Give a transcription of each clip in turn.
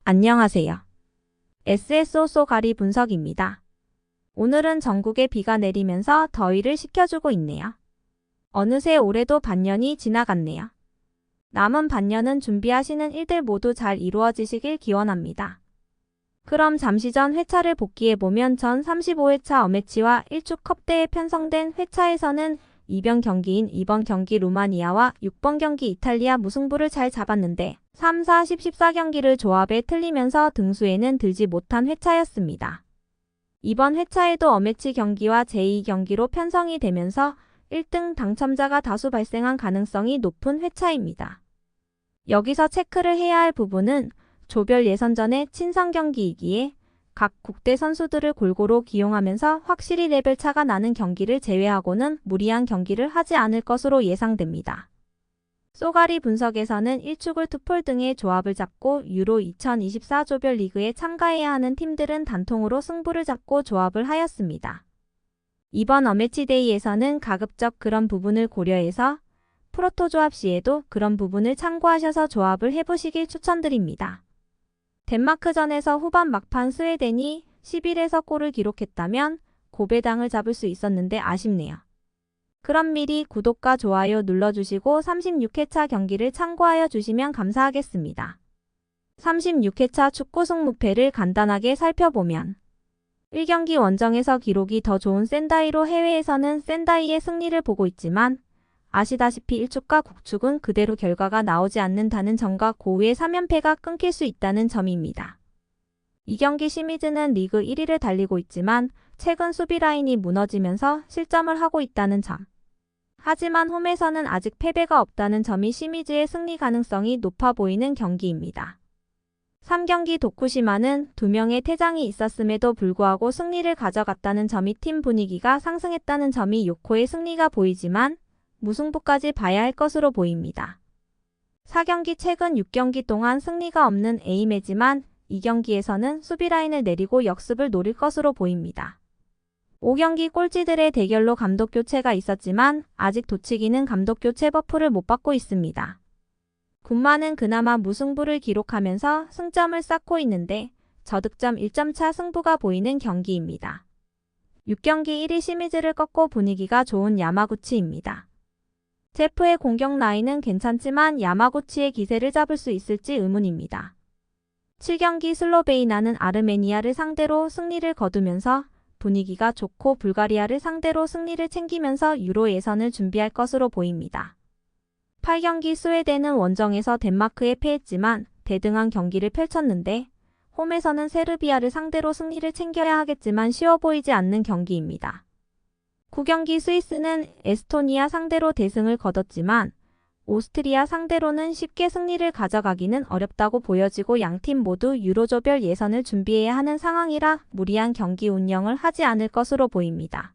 안녕하세요. SSO 쏘가리 분석입니다. 오늘은 전국에 비가 내리면서 더위를 식혀주고 있네요. 어느새 올해도 반년이 지나갔네요. 남은 반년은 준비하시는 일들 모두 잘 이루어지시길 기원합니다. 그럼 잠시 전 회차를 복귀해보면 전 35회차 어매치와 일축컵대에 편성된 회차에서는 2번 경기인 2번 경기 루마니아와 6번 경기 이탈리아 무승부를 잘 잡았는데 3, 4, 10, 14경기를 조합에 틀리면서 등수에는 들지 못한 회차였습니다. 이번 회차에도 어매치 경기와 제2경기로 편성이 되면서 1등 당첨자가 다수 발생한 가능성이 높은 회차입니다. 여기서 체크를 해야 할 부분은 조별 예선전의 친선 경기이기에 각 국대 선수들을 골고루 기용하면서 확실히 레벨 차가 나는 경기를 제외하고는 무리한 경기를 하지 않을 것으로 예상됩니다. 쏘가리 분석에서는 1축을 투폴 등의 조합을 잡고 유로 2024 조별리그에 참가해야 하는 팀들은 단통으로 승부를 잡고 조합을 하였습니다. 이번 어매치데이에서는 가급적 그런 부분을 고려해서 프로토 조합 시에도 그런 부분을 참고하셔서 조합을 해보시길 추천드립니다. 덴마크전에서 후반 막판 스웨덴이 11에서 골을 기록했다면 고배당을 잡을 수 있었는데 아쉽네요. 그럼 미리 구독과 좋아요 눌러주시고 36회차 경기를 참고하여 주시면 감사하겠습니다. 36회차 축구 승무패를 간단하게 살펴보면 1경기 원정에서 기록이 더 좋은 센다이로 해외에서는 센다이의 승리를 보고 있지만 아시다시피 1축과 국축은 그대로 결과가 나오지 않는다는 점과 고우의 3연패가 끊길 수 있다는 점입니다. 2경기 시미즈는 리그 1위를 달리고 있지만 최근 수비 라인이 무너지면서 실점을 하고 있다는 점. 하지만 홈에서는 아직 패배가 없다는 점이 시미즈의 승리 가능성이 높아 보이는 경기입니다. 3경기 도쿠시마는 2명의 퇴장이 있었음에도 불구하고 승리를 가져갔다는 점이 팀 분위기가 상승했다는 점이 요코의 승리가 보이지만 무승부까지 봐야 할 것으로 보입니다. 4경기 최근 6경기 동안 승리가 없는 에이메지만 2경기에서는 수비 라인을 내리고 역습을 노릴 것으로 보입니다. 5경기 꼴찌들의 대결로 감독 교체가 있었지만 아직 도치기는 감독 교체 버프를 못 받고 있습니다. 군마는 그나마 무승부를 기록하면서 승점을 쌓고 있는데 저득점 1점 차 승부가 보이는 경기입니다. 6경기 1위 시미즈를 꺾고 분위기가 좋은 야마구치입니다. 제프의 공격 라인은 괜찮지만 야마구치의 기세를 잡을 수 있을지 의문입니다. 7경기 슬로베이나는 아르메니아를 상대로 승리를 거두면서 분위기가 좋고 불가리아를 상대로 승리를 챙기면서 유로 예선을 준비할 것으로 보입니다. 8경기 스웨덴은 원정에서 덴마크에 패했지만 대등한 경기를 펼쳤는데 홈에서는 세르비아를 상대로 승리를 챙겨야 하겠지만 쉬워 보이지 않는 경기입니다. 9경기 스위스는 에스토니아 상대로 대승을 거뒀지만 오스트리아 상대로는 쉽게 승리를 가져가기는 어렵다고 보여지고 양팀 모두 유로조별 예선을 준비해야 하는 상황이라 무리한 경기 운영을 하지 않을 것으로 보입니다.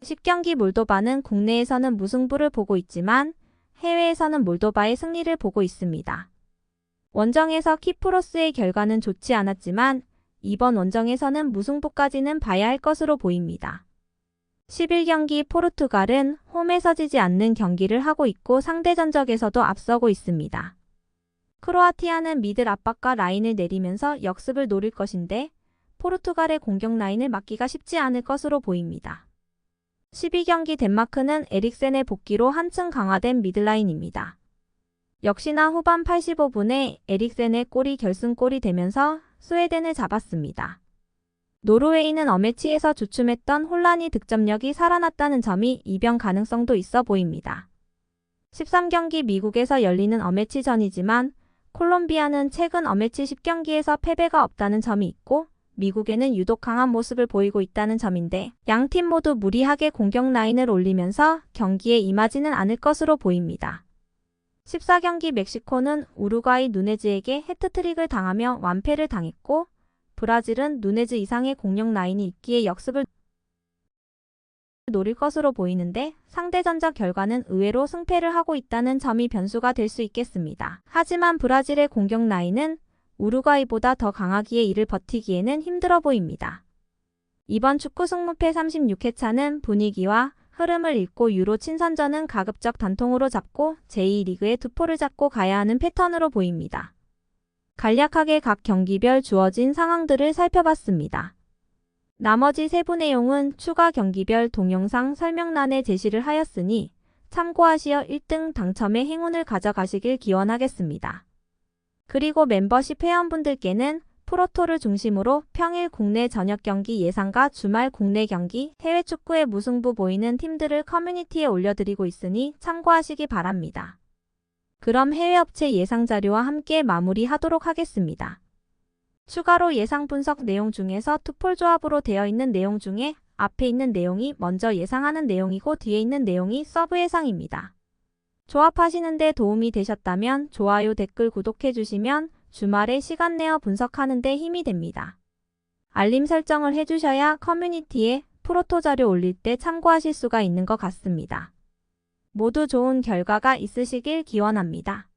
10경기 몰도바는 국내에서는 무승부를 보고 있지만 해외에서는 몰도바의 승리를 보고 있습니다. 원정에서 키프로스의 결과는 좋지 않았지만 이번 원정에서는 무승부까지는 봐야 할 것으로 보입니다. 11경기 포르투갈은 홈에서 지지 않는 경기를 하고 있고 상대 전적에서도 앞서고 있습니다. 크로아티아는 미들 압박과 라인을 내리면서 역습을 노릴 것인데 포르투갈의 공격 라인을 막기가 쉽지 않을 것으로 보입니다. 12경기 덴마크는 에릭센의 복귀로 한층 강화된 미들라인입니다. 역시나 후반 85분에 에릭센의 골이 결승골이 되면서 스웨덴을 잡았습니다. 노르웨이는 어매치에서 주춤했던 혼란이 득점력이 살아났다는 점이 이변 가능성도 있어 보입니다. 13경기 미국에서 열리는 어매치전이지만 콜롬비아는 최근 어매치 10경기에서 패배가 없다는 점이 있고 미국에는 유독 강한 모습을 보이고 있다는 점인데 양팀 모두 무리하게 공격 라인을 올리면서 경기에 임하지는 않을 것으로 보입니다. 14경기 멕시코는 우루과이 누네즈에게 해트트릭을 당하며 완패를 당했고 브라질은 누네즈 이상의 공격 라인이 있기에 역습을 노릴 것으로 보이는데 상대 전적 결과는 의외로 승패를 하고 있다는 점이 변수가 될 수 있겠습니다. 하지만 브라질의 공격 라인은 우루과이보다 더 강하기에 이를 버티기에는 힘들어 보입니다. 이번 축구 승무패 36회차는 분위기와 흐름을 읽고 유로 친선전은 가급적 단통으로 잡고 제2리그의 투포를 잡고 가야 하는 패턴으로 보입니다. 간략하게 각 경기별 주어진 상황들을 살펴봤습니다. 나머지 세부 내용은 추가 경기별 동영상 설명란에 제시를 하였으니 참고하시어 1등 당첨의 행운을 가져가시길 기원하겠습니다. 그리고 멤버십 회원분들께는 프로토를 중심으로 평일 국내 저녁 경기 예상과 주말 국내 경기, 해외 축구의 무승부 보이는 팀들을 커뮤니티에 올려드리고 있으니 참고하시기 바랍니다. 그럼 해외 업체 예상 자료와 함께 마무리하도록 하겠습니다. 추가로 예상 분석 내용 중에서 투폴 조합으로 되어 있는 내용 중에 앞에 있는 내용이 먼저 예상하는 내용이고 뒤에 있는 내용이 서브 예상입니다. 조합하시는 데 도움이 되셨다면 좋아요, 댓글, 구독해 주시면 주말에 시간 내어 분석하는 데 힘이 됩니다. 알림 설정을 해주셔야 커뮤니티에 프로토 자료 올릴 때 참고하실 수가 있는 것 같습니다. 모두 좋은 결과가 있으시길 기원합니다.